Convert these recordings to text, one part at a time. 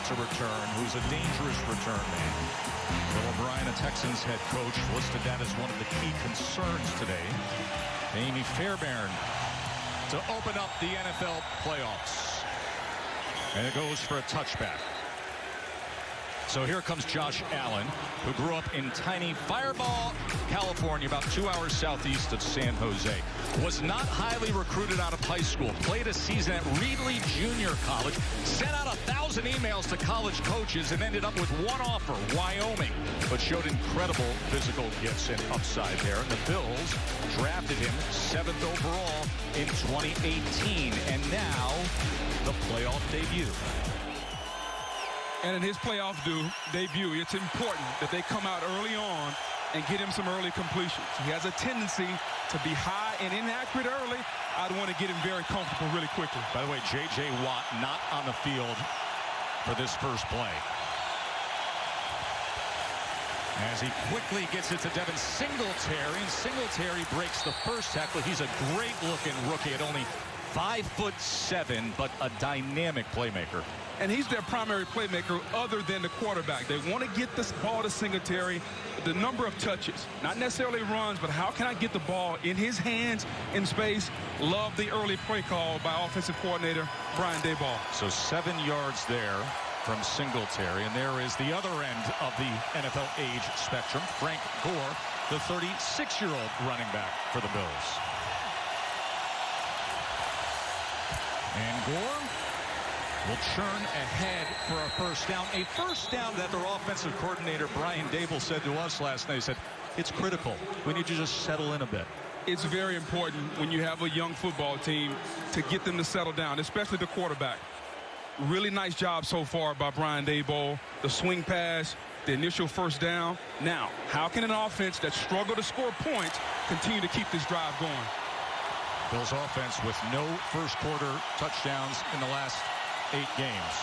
to return, who's a dangerous return man. Bill O'Brien, a Texans head coach, listed that as one of the key concerns today. Amy Fairbairn to open up the NFL playoffs. And it goes for a touchback. So here comes Josh Allen, who grew up in tiny Fireball, California, about 2 hours southeast of San Jose. Was not highly recruited out of high school. Played a season at Reedley Junior College. Sent out 1,000 emails to college coaches and ended up with one offer, Wyoming. But showed incredible physical gifts and upside there. And the Bills drafted him 7th overall in 2018. And now, the playoff debut. And in his playoff debut, it's important that they come out early on and get him some early completions. He has a tendency to be high and inaccurate early. I'd want to get him very comfortable really quickly. By the way, J.J. Watt not on the field for this first play. As he quickly gets it to Devin Singletary, and Singletary breaks the first tackle. He's a great-looking rookie at only 5'7", but a dynamic playmaker. And he's their primary playmaker other than the quarterback. They want to get this ball to Singletary, the number of touches, not necessarily runs, but how can I get the ball in his hands in space? Love the early play call by offensive coordinator Brian Daboll. So 7 yards there from Singletary, and there is the other end of the NFL age spectrum, Frank Gore, the 36-year-old running back for the Bills. And Gore will churn ahead for a first down. A first down that their offensive coordinator, Brian Daboll, said to us last night. He said, it's critical. We need to just settle in a bit. It's very important when you have a young football team to get them to settle down, especially the quarterback. Really nice job so far by Brian Daboll. The swing pass, the initial first down. Now, how can an offense that struggled to score points continue to keep this drive going? Bills offense with no first quarter touchdowns in the last 8 games.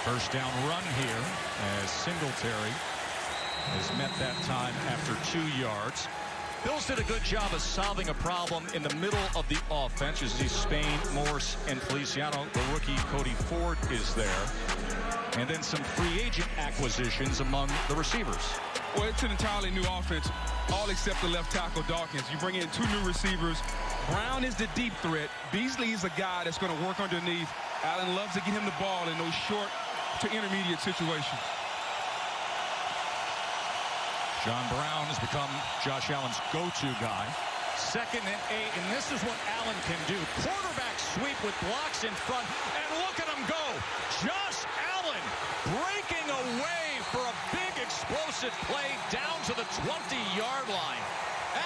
First down run here as Singletary has met that time after 2 yards. Bills did a good job of solving a problem in the middle of the offense. You see Spain, Morse, and Feliciano. The rookie Cody Ford is there. And then some free agent acquisitions among the receivers. Well, it's an entirely new offense, all except the left tackle, Dawkins. You bring in 2 new receivers. Brown is the deep threat. Beasley is a guy that's going to work underneath. Allen loves to get him the ball in those short to intermediate situations. John Brown has become Josh Allen's go-to guy. 2nd and 8, and this is what Allen can do. Quarterback sweep with blocks in front, and look at him go. Josh Allen breaking away for a big explosive play down to the 20-yard line.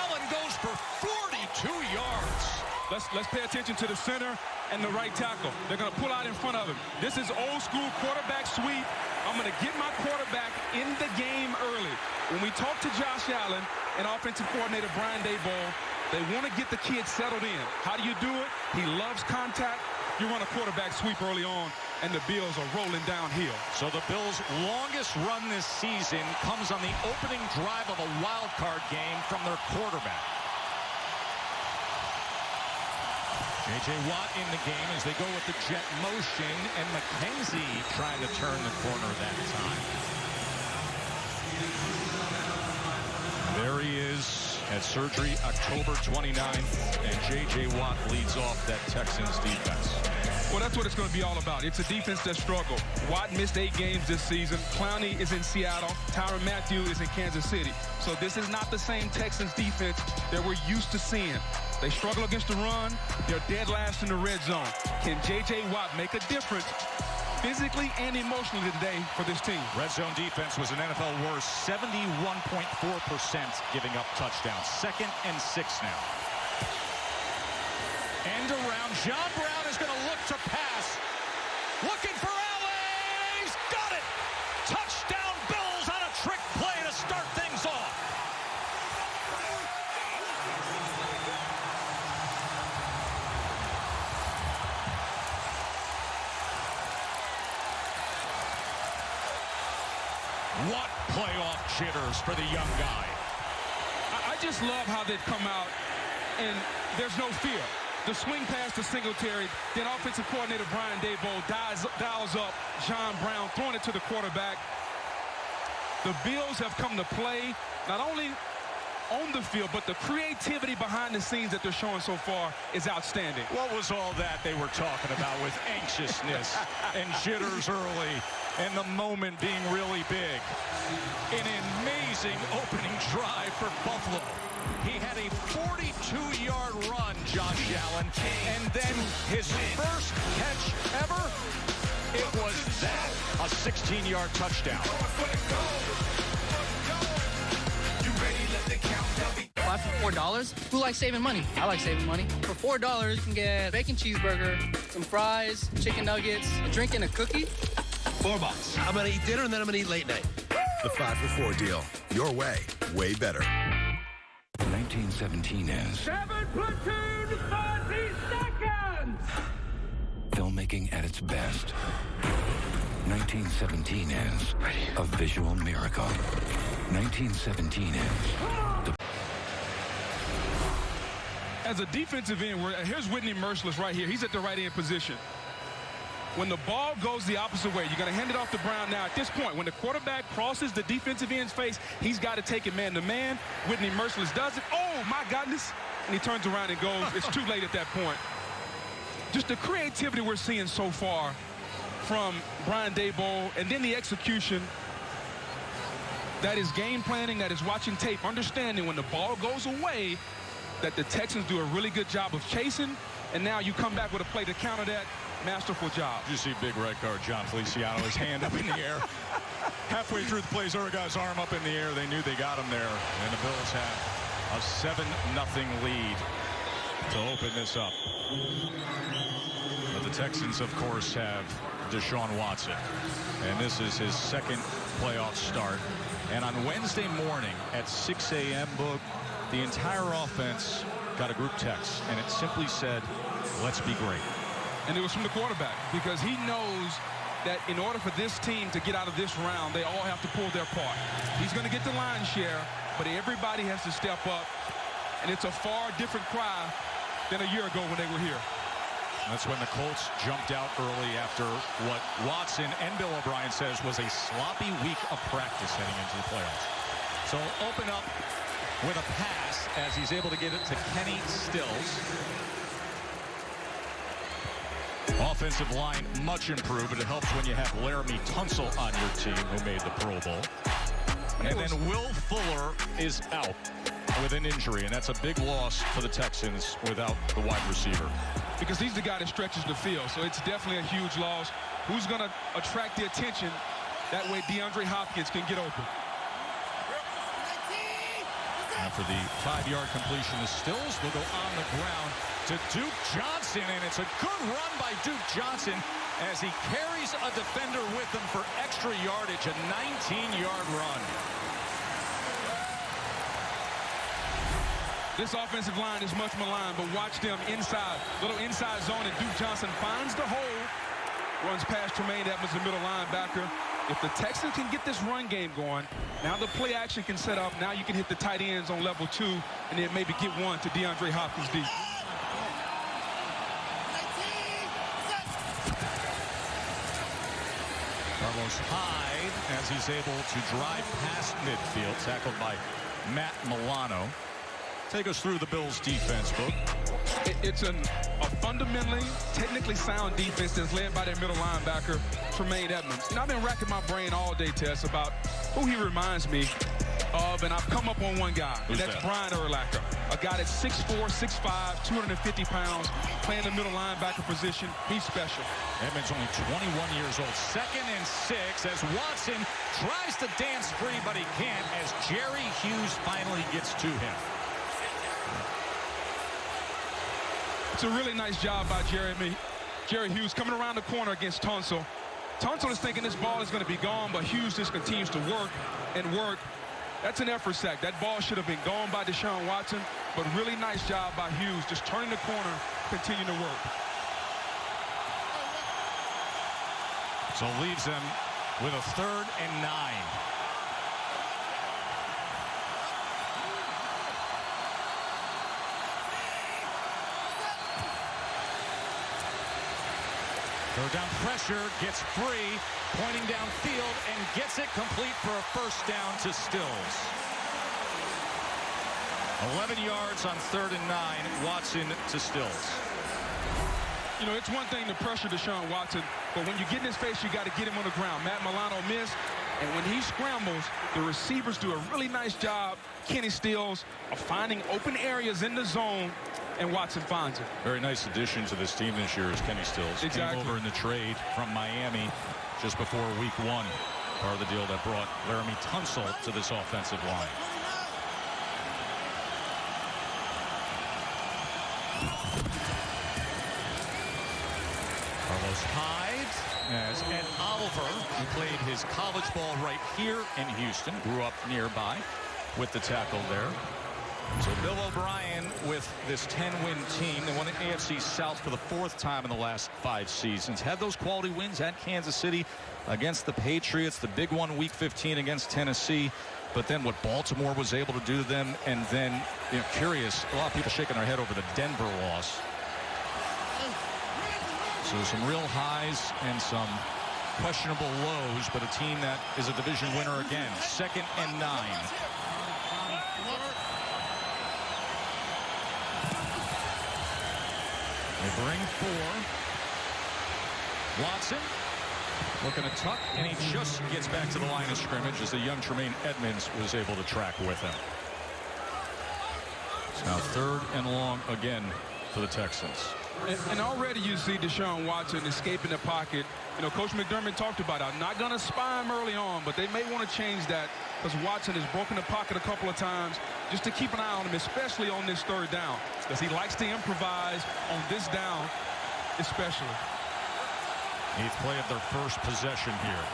Allen goes for 42 yards. Let's pay attention to the center and the right tackle. They're going to pull out in front of him. This is old school quarterback sweep. I'm going to get my quarterback in the game early. When we talk to Josh Allen and offensive coordinator Brian Daboll, they want to get the kid settled in. How do you do it? He loves contact. You run a quarterback sweep early on, and the Bills are rolling downhill. So the Bills' longest run this season comes on the opening drive of a wild card game from their quarterback. J.J. Watt in the game as they go with the jet motion, and McKenzie trying to turn the corner that time. There he is at surgery October 29th, and J.J. Watt leads off that Texans defense. Well, that's what it's going to be all about. It's a defense that struggled. Watt missed 8 games this season. Clowney is in Seattle. Tyrann Mathieu is in Kansas City. So this is not the same Texans defense that we're used to seeing. They struggle against the run. They're dead last in the red zone. Can J.J. Watt make a difference physically and emotionally today for this team? Red zone defense was an NFL worst, 71.4% giving up touchdowns. 2nd and 6 now. End around. John Brown is going to look to pass. Looking for Allen. He's got it. Touchdown Bills on a trick play to start things off. What playoff jitters for the young guy. I just love how they've come out and there's no fear. The swing pass to Singletary, then offensive coordinator Brian Daboll dials up John Brown, throwing it to the quarterback. The Bills have come to play not only on the field, but the creativity behind the scenes that they're showing so far is outstanding. What was all that they were talking about with anxiousness and jitters early and the moment being really big? An amazing opening drive for Buffalo. He had a 42-yard run, Josh Allen, and then his first catch ever, it was that, a 16-yard touchdown. 5 for $4? Who likes saving money? I like saving money. For $4, you can get a bacon cheeseburger, some fries, chicken nuggets, a drink, and a cookie. $4. I'm going to eat dinner, and then I'm going to eat late night. The 5 for $4 deal. Your way better. 1917 is 7 platoon, 30 seconds! filmmaking at its best. 1917 is a visual miracle. 1917 is the... As a defensive end, here's Whitney Merciless right here. He's at the right end position. When the ball goes the opposite way, you're going to hand it off to Brown now. At this point, when the quarterback crosses the defensive end's face, he's got to take it man-to-man. Whitney Merciless does it. Oh, my goodness. And he turns around and goes. It's too late at that point. Just the creativity we're seeing so far from Brian Daboll, and then the execution. That is game planning, that is watching tape, understanding when the ball goes away that the Texans do a really good job of chasing, and now you come back with a play to counter that. Masterful job. You see big red guard John Feliciano, his hand up in the air. Halfway through the play, Zerga's arm up in the air. They knew they got him there, and the Bills have a 7-0 lead to open this up. But the Texans, of course, have Deshaun Watson, and this is his second playoff start. And on Wednesday morning at 6 a.m., Boog, the entire offense got a group text, and it simply said, "Let's be great." And it was from the quarterback, because he knows that in order for this team to get out of this round, they all have to pull their part. He's going to get the line share, but everybody has to step up. And it's a far different cry than a year ago when they were here. That's when the Colts jumped out early after what Watson and Bill O'Brien says was a sloppy week of practice heading into the playoffs. So open up with a pass as he's able to get it to Kenny Stills. Offensive line much improved, but it helps when you have Laramie Tunsil on your team, who made the Pro Bowl. And then Will Fuller is out with an injury, and that's a big loss for the Texans without the wide receiver. Because he's the guy that stretches the field, so it's definitely a huge loss. Who's going to attract the attention? That way DeAndre Hopkins can get open. After the 5-yard completion to Stills, will go on the ground to Duke Johnson, and it's a good run by Duke Johnson as he carries a defender with him for extra yardage, a 19-yard run. This offensive line is much maligned, but watch them inside, little inside zone, and Duke Johnson finds the hole, runs past Tremaine Edmonds, the middle linebacker. If the Texans can get this run game going, now the play action can set up. Now you can hit the tight ends on level 2, and then maybe get one to DeAndre Hopkins deep. Carlos Hyde, as he's able to drive past midfield, tackled by Matt Milano. Take us through the Bills' defense, Book. It's a fundamentally, technically sound defense that's led by their middle linebacker, Tremaine Edmonds. And I've been racking my brain all day, Tess, about who he reminds me of, and I've come up on one guy, and that's Brian Urlacher, a guy that's 6'4", 6'5", 250 pounds, playing the middle linebacker position. He's special. Edmonds only 21 years old. 2nd and 6 as Watson tries to dance free, but he can't as Jerry Hughes finally gets to him. It's a really nice job by Jerry Hughes coming around the corner against Tunsil. Tunsil is thinking this ball is going to be gone, but Hughes just continues to work and work. That's an effort sack. That ball should have been gone by Deshaun Watson, but really nice job by Hughes, just turning the corner, continuing to work. So leaves them with a 3rd and 9. Third down pressure, gets free, pointing downfield, and gets it complete for a first down to Stills. 11 yards on 3rd and 9, Watson to Stills. You know, it's one thing to pressure Deshaun Watson, but when you get in his face, you got to get him on the ground. Matt Milano missed, and when he scrambles, the receivers do a really nice job, Kenny Stills, of finding open areas in the zone, and Watson finds it. Very nice addition to this team this year is Kenny Stills. Exactly. Came over in the trade from Miami just before week 1. Part of the deal that brought Laramie Tunsil to this offensive line. Carlos Hyde as Ed Oliver, who played his college ball right here in Houston, grew up nearby with the tackle there. So Bill O'Brien with this 10-win team. They won the AFC South for the 4th time in the last 5 seasons. Had those quality wins at Kansas City against the Patriots. The big one week 15 against Tennessee. But then what Baltimore was able to do to them. And then, you know, curious, a lot of people shaking their head over the Denver loss. So some real highs and some questionable lows, but a team that is a division winner again. 2nd and 9. They bring 4. Watson looking to tuck, and he just gets back to the line of scrimmage as the young Tremaine Edmonds was able to track with him. It's now 3rd and long again for the Texans. And already you see Deshaun Watson escaping the pocket. You know, Coach McDermott talked about it. I'm not going to spy him early on, but they may want to change that because Watson has broken the pocket a couple of times just to keep an eye on him, especially on this 3rd down, because he likes to improvise on this down especially. 8th play of their first possession here.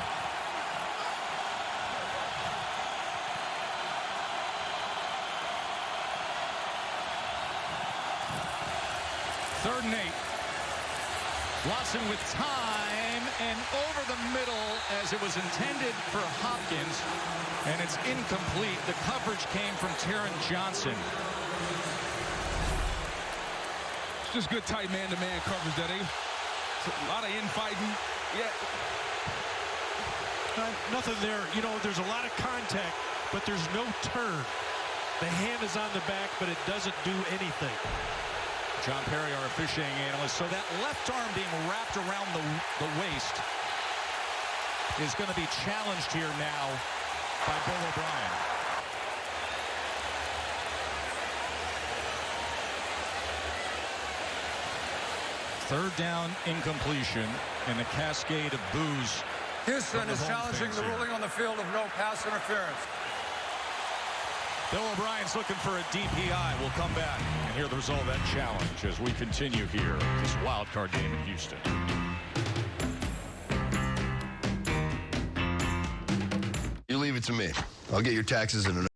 Third and 8. Watson with time and over the middle as it was intended for Hopkins, and it's incomplete. The coverage came from Taron Johnson. It's just good tight man-to-man coverage that a lot of infighting. Yeah. Nothing there. You know, there's a lot of contact, but there's no turn. The hand is on the back, but it doesn't do anything. John Perry, our officiating analyst. So that left arm being wrapped around the waist is going to be challenged here now by Bill O'Brien. Third down incompletion, and the cascade of boos. Houston is challenging the ruling on the field of no pass interference. Bill O'Brien's looking for a DPI. We'll come back and hear the result of that challenge as we continue here this wild card game in Houston. You leave it to me. I'll get your taxes in